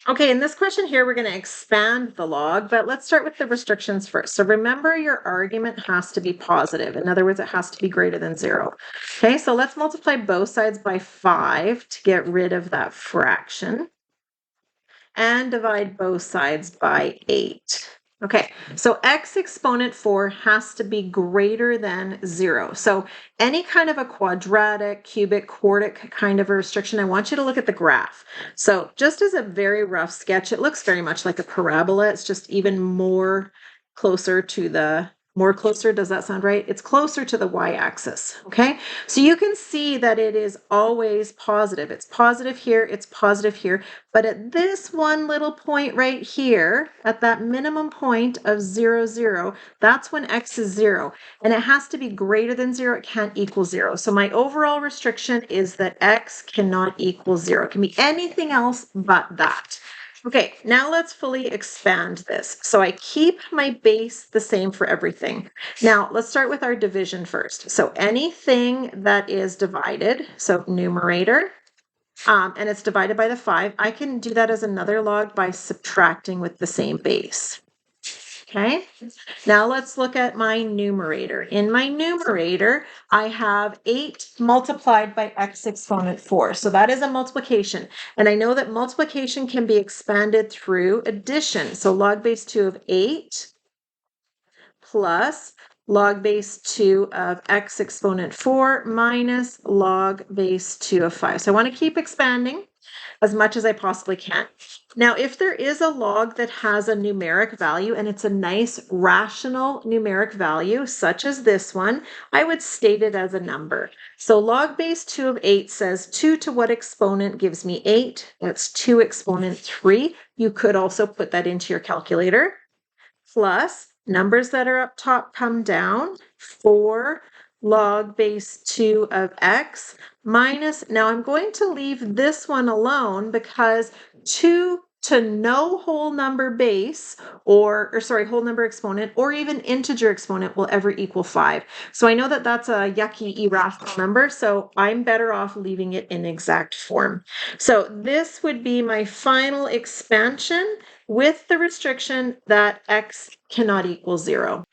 Okay, in this question here, we're going to expand the log, but let's start with the restrictions first. So remember, your argument has to be positive. In other words, it has to be greater than 0. Okay, so let's multiply both sides by 5 to get rid of that fraction, and divide both sides by 8. Okay, so x exponent 4 has to be greater than 0. So any kind of a quadratic, cubic, quartic kind of a restriction, I want you to look at the graph. So just as a very rough sketch, it looks very much like a parabola. It's just even more closer to the does that sound right? It's closer to the y-axis, okay? So you can see that it is always positive. It's positive here, it's positive here, but at this one little point right here, at that minimum point of 0, 0, that's when x is 0. And it has to be greater than 0. It can't equal 0. So my overall restriction is that x cannot equal 0. It can be anything else but that. Okay, now let's fully expand this. So I keep my base the same for everything. Now let's start with our division first. So anything that is divided, so numerator, and it's divided by the 5, I can do that as another log by subtracting with the same base. Okay, now let's look at my numerator. In my numerator, I have 8 multiplied by x exponent 4. So that is a multiplication. And I know that multiplication can be expanded through addition. So log base 2 of 8 plus log base 2 of x exponent 4 minus log base 2 of 5. So I want to keep expanding as much as I possibly can. Now, if there is a log that has a numeric value and it's a nice rational numeric value, such as this one, I would state it as a number. So log base 2 of 8 says 2 to what exponent gives me 8? That's 2 exponent 3. You could also put that into your calculator. Plus, numbers that are up top come down, 4 log base 2 of x minus, now I'm going to leave this one alone because 2 to no whole number base or sorry, whole number exponent or even integer exponent will ever equal 5. So I know that that's a yucky irrational number, so I'm better off leaving it in exact form. So this would be my final expansion with the restriction that x cannot equal 0.